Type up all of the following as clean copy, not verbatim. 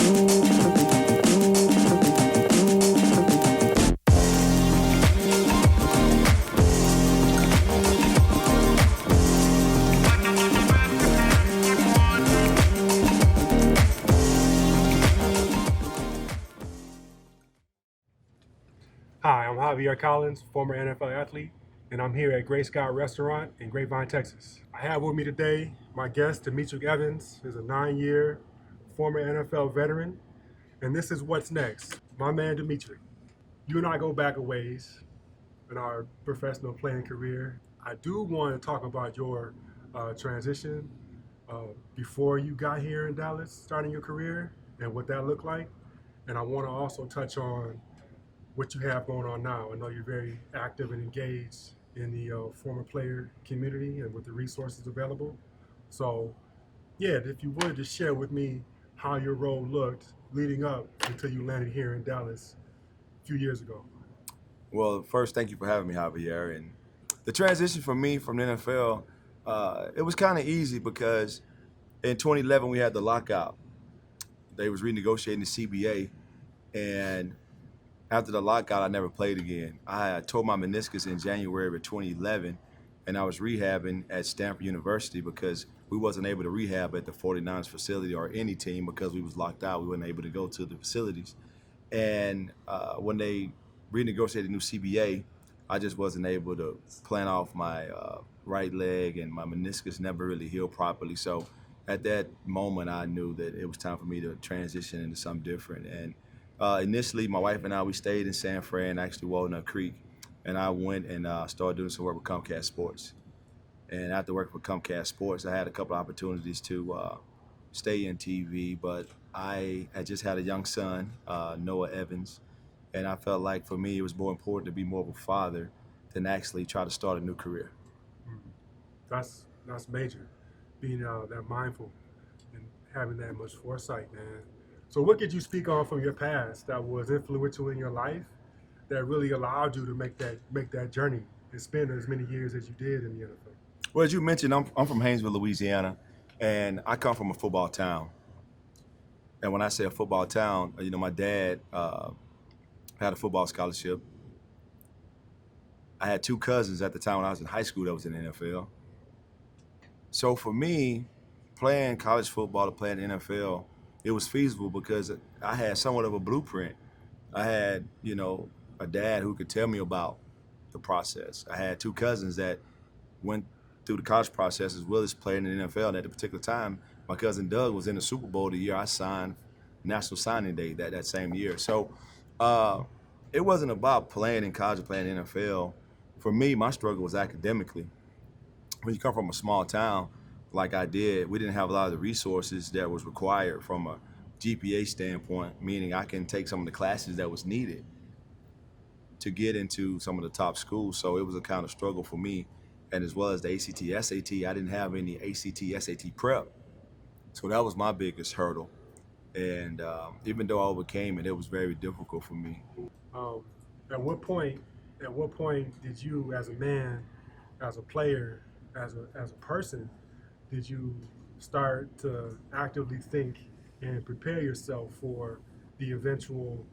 Hi, I'm Javiar Collins, former NFL athlete, and I'm here at Great Scott Restaurant in Grapevine, Texas. I have with me today my guest, Demetric Evans, who's a 9-year former NFL veteran, and this is what's next. My man, Demetric, you and I go back a ways in our professional playing career. I do want to talk about your transition uh, before you got here in Dallas, starting your career, and what that looked like. And I want to also touch on what you have going on now. I know you're very active and engaged in the former player community and with the resources available. So, yeah, if you would just share with me how your role looked leading up until you landed here in Dallas a few years ago. Well, first, thank you for having me, Javier. And the transition for me from the NFL, it was kind of easy because in 2011 we had the lockout. They was renegotiating the CBA, and after the lockout, I never played again. I had tore my meniscus in January of 2011, and I was rehabbing at Stanford University because we wasn't able to rehab at the 49ers facility or any team because we was locked out. We weren't able to go to the facilities. And when they renegotiated the new CBA, I just wasn't able to plant off my right leg, and my meniscus never really healed properly. So at that moment, I knew that it was time for me to transition into something different. And initially, my wife and I, we stayed in San Fran, actually Walnut Creek, and I went and started doing some work with Comcast Sports. And after working for Comcast Sports, I had a couple of opportunities to stay in TV, but I had just had a young son, Noah Evans, and I felt like for me it was more important to be more of a father than actually try to start a new career. Mhm. That's major, being that mindful and having that much foresight, man. So, what could you speak on from your past that was influential in your life that really allowed you to make that journey and spend as many years as you did in the NFL? Well, as you mentioned, I'm from Haynesville, Louisiana, and I come from a football town. And when I say a football town, my dad had a football scholarship. I had two cousins at the time when I was in high school that was in the NFL. So for me, playing college football to play in the NFL, it was feasible because I had somewhat of a blueprint. I had, a dad who could tell me about the process. I had two cousins that went through the college process as well as playing in the NFL. And at the particular time, my cousin Doug was in the Super Bowl the year I signed National Signing Day that same year. So uh, it wasn't about playing in college or playing in the NFL. For me, my struggle was academically. When you come from a small town like I did, we didn't have a lot of the resources that was required from a GPA standpoint, meaning I can take some of the classes that was needed to get into some of the top schools. So it was a kind of struggle for me. And as well as the ACT, SAT, I didn't have any ACT, SAT prep. So that was my biggest hurdle. And even though I overcame it, it was very difficult for me. Um, at what point, at what point did you, as a man, as a player, as a person, did you start to actively think and prepare yourself for the eventual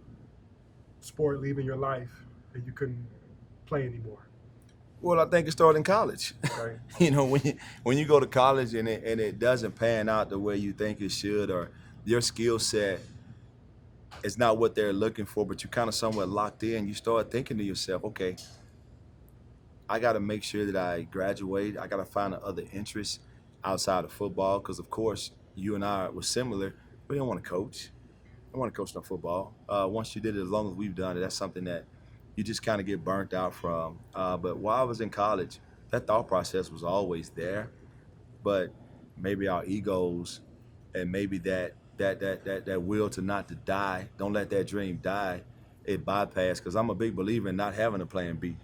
sport leaving your life and you couldn't play anymore? Well, I think it started in college. Right. When you go to college and it doesn't pan out the way you think it should, or your skill set is not what they're looking for, but you're kind of somewhat locked in, you start thinking to yourself, okay, I got to make sure that I graduate. I got to find other interests outside of football because, of course, you and I were similar. We don't want to coach. I want to coach no football. Once you did it, as long as we've done it, that's something that you just kind of get burnt out from. But while I was in college, that thought process was always there. But maybe our egos and maybe that will to not to die, don't let that dream die, it bypassed. Because I'm a big believer in not having a plan B.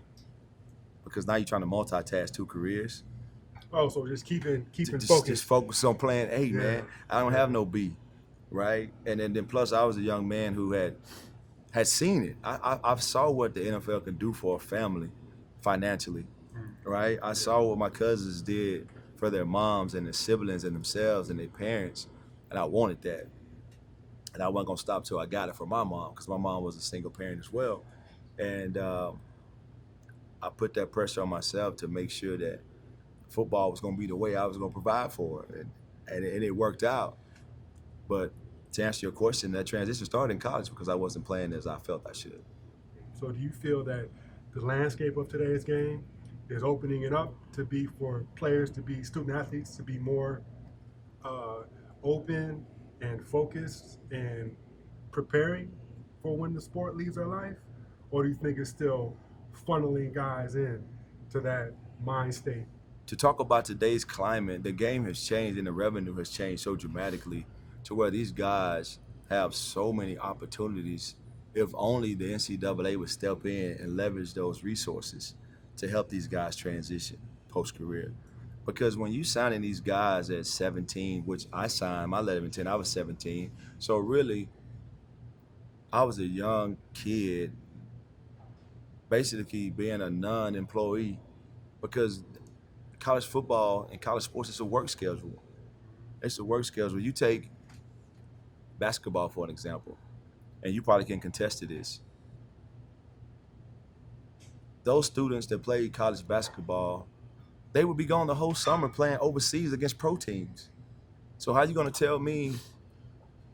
Because now you're trying to multitask two careers. Oh, so just keeping Just focused. focus on plan A, Yeah, man. I don't yeah. have no B, right? And then plus I was a young man who had seen it. I saw what the NFL can do for a family financially, Mm, right? I yeah. saw what my cousins did for their moms and their siblings and themselves and their parents, and I wanted that. and I wasn't gonna stop till I got it from my mom because my mom was a single parent as well, and I put that pressure on myself to make sure that football was gonna be the way I was gonna provide for it, and it worked out. But to answer your question, that transition started in college because I wasn't playing as I felt I should. So do you feel that the landscape of today's game is opening it up to be for players to be student athletes to be more open and focused and preparing for when the sport leaves their life? Or do you think it's still funneling guys in to that mind state? To talk about today's climate, the game has changed and the revenue has changed so dramatically to where these guys have so many opportunities. If only the NCAA would step in and leverage those resources to help these guys transition post-career. Because when you signing these guys at 17, which I signed, my letter of intent, I was 17. So really, I was a young kid, basically being a non-employee, because college football and college sports is a work schedule. It's a work schedule. You take basketball for an example, and you probably can contest to this. Those students that play college basketball, they would be gone the whole summer playing overseas against pro teams. So how you gonna tell me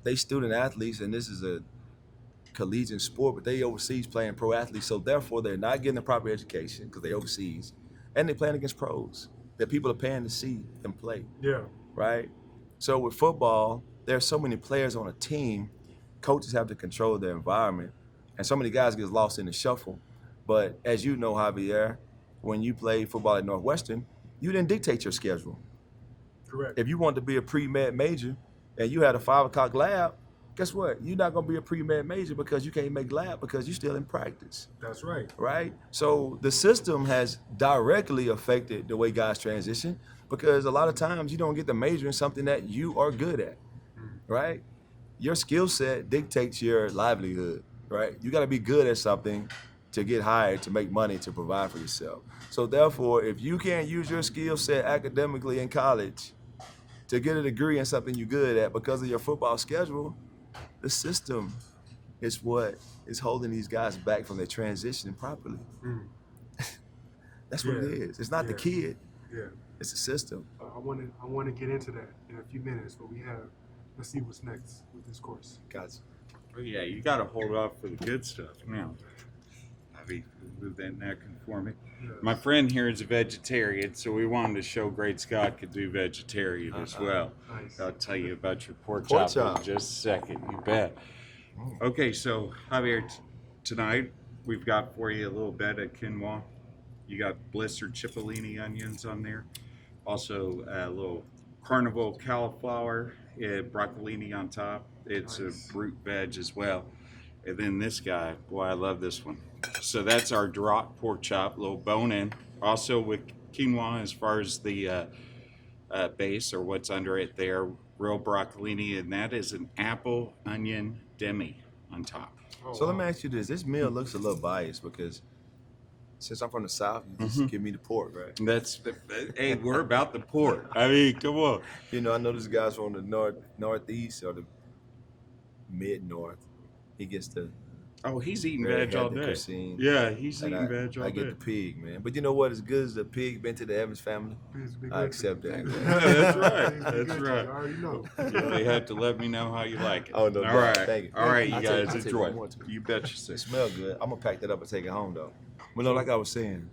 they student athletes and this is a collegiate sport, but they overseas playing pro athletes, so therefore they're not getting the proper education because they overseas, and they're playing against pros that people are paying to see them play. Yeah. Right? So with football, there are so many players on a team, coaches have to control their environment, and so many guys get lost in the shuffle. But as you know, Javier, when you played football at Northwestern, you didn't dictate your schedule. Correct. If you wanted to be a pre-med major and you had a 5 o'clock lab, guess what? You're not going to be a pre-med major because you can't make lab because you're still in practice. That's right. Right? So the system has directly affected the way guys transition because a lot of times you don't get to major in something that you are good at, right? Your skill set dictates your livelihood, right? You got to be good at something to get hired, to make money, to provide for yourself. So therefore, if you can't use your skill set academically in college to get a degree in something you're good at because of your football schedule, the system is what is holding these guys back from their transition properly. That's what it is. It's not the kid. Yeah. It's the system. I want to get into that in a few minutes, but let's see what's next with this course. Gotcha. Oh, yeah, you got to hold off for the good stuff now. Move that napkin for me. Yeah. My friend here is a vegetarian, so we wanted to show Great Scott could do vegetarian as well. Nice. I'll tell you about your pork Pork chop in chop. just a second. You bet. Okay, so Javier, tonight we've got for you a little bed of quinoa. You got blistered cipollini onions on there. Also a little carnival cauliflower, broccolini on top. It's Nice. a root veg as well. And then this guy, boy, I love this one. So that's our drop pork chop, little bone in. Also with quinoa as far as the base or what's under it there, real broccolini, and that is an apple onion demi on top. Oh, So let me wow. ask you this. This meal looks a little biased because since I'm from the South, you just give me the pork, right? Hey, we're about the pork. I mean, come on. You know, I know this guy's from the northeast or the mid-north. He gets the Oh, he's eating very veg all healthy day. cuisine. Yeah, he's And eating veg all I day. get the pig, man. But you know what? As good as the pig been to the Evans family, Please be I good. accept that. That's right. Please be That's good. right. You already know. Yeah, they have to let me know how you like it. Oh, no All doubt. right. Thank you. All right, you I'll take- guys I'll take enjoy. one more, too. You bet you It sir. smells good. I'm gonna pack that up and take it home though. But no, like I was saying,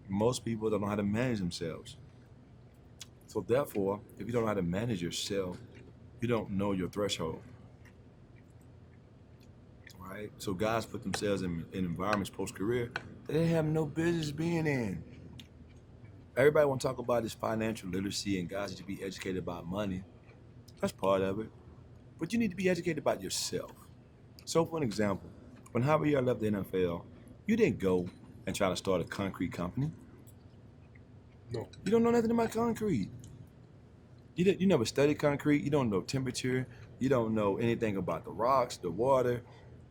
most people don't know how to manage themselves. So therefore, if you don't know how to manage yourself, you don't know your threshold. Right? So guys put themselves in environments post-career that they have no business being in. Everybody want to talk about this financial literacy and guys need to be educated about money. That's part of it. But you need to be educated about yourself. So for an example, when Javier left the NFL, you didn't go and try to start a concrete company. No. You don't know nothing about concrete. You never studied concrete. You don't know temperature. You don't know anything about the rocks, the water.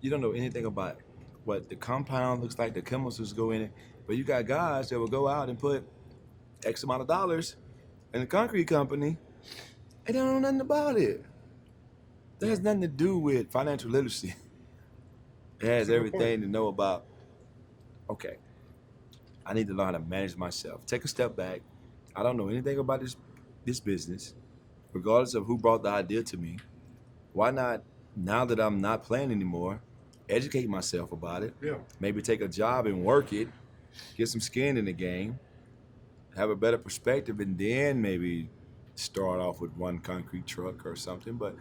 You don't know anything about what the compound looks like, the chemicals go in it. But you got guys that will go out and put X amount of dollars in a concrete company and they don't know nothing about it. That has nothing to do with financial literacy. It has That's a good everything point. to know about, okay, I need to learn how to manage myself. Take a step back. I don't know anything about this business, regardless of who brought the idea to me. Why not, now that I'm not playing anymore, educate myself about it, Yeah. maybe take a job and work it, get some skin in the game, have a better perspective, and then maybe start off with one concrete truck or something. But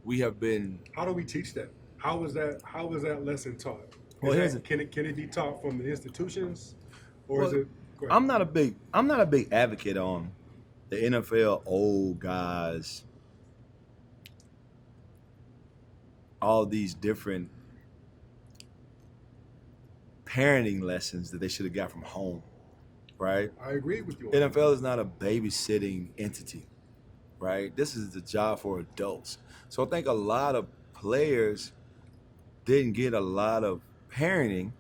we have been, How do we teach that? How is that lesson taught? well, Is here's that it. can it be taught from the institutions, or is Well, it? Go ahead. I'm not a big advocate on the NFL old guys, all these different parenting lessons that they should have got from home, right? I agree with you on that. NFL is not a babysitting entity, right? This is the job for adults. So I think a lot of players didn't get a lot of parenting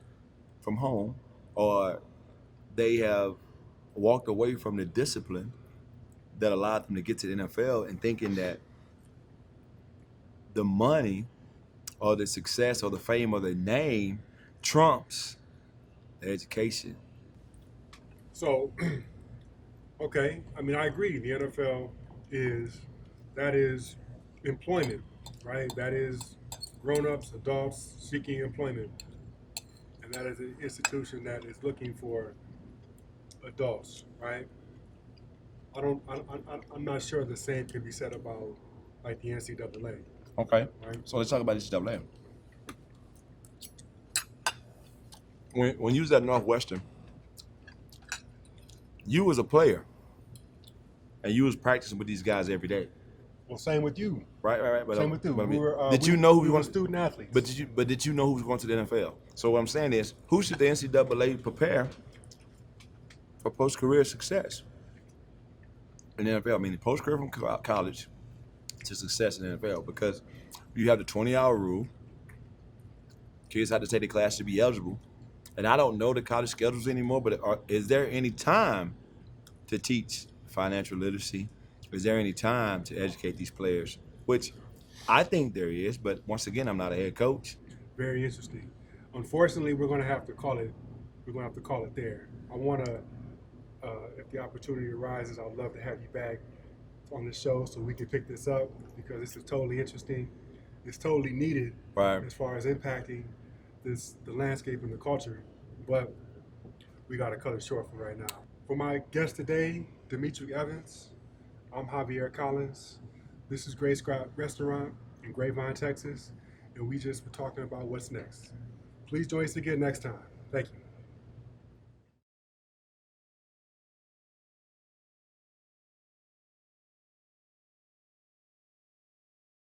from home, or they have walked away from the discipline that allowed them to get to the NFL and thinking that the money or the success or the fame or the name trumps the education. So, okay, I mean, I agree. The NFL is that is employment, right? That is grown-ups, adults seeking employment, and that is an institution that is looking for adults, right? I don't. I'm not sure the same can be said about like the NCAA, Okay. right? So let's talk about NCAA. When you was at Northwestern, you was a player and you was practicing with these guys every day. Well, same with you. Right. Same with you. But I We mean, were. did you know who we was were going? student athletes. Did you know who was going to the NFL? So what I'm saying is, who should the NCAA prepare for post-career success in the NFL? I mean, post-career from college to success in the NFL, because you have the 20-hour rule. Kids have to take the class to be eligible. And I don't know the college schedules anymore, but is there any time to teach financial literacy? Is there any time to educate these players? Which I think there is, but once again, I'm not a head coach. Very interesting. Unfortunately, we're going to have to call it. We're going to have to call it there. I want to, if the opportunity arises, I'd love to have you back on the show so we can pick this up, because this is totally interesting. It's totally needed Right. as far as impacting the landscape and the culture. But we got to cut it short for right now. For my guest today, Demetric Evans, I'm Javiar Collins. This is Great Scott Restaurant in Grapevine, Texas, and we just were talking about what's next. Please join us again next time. Thank you.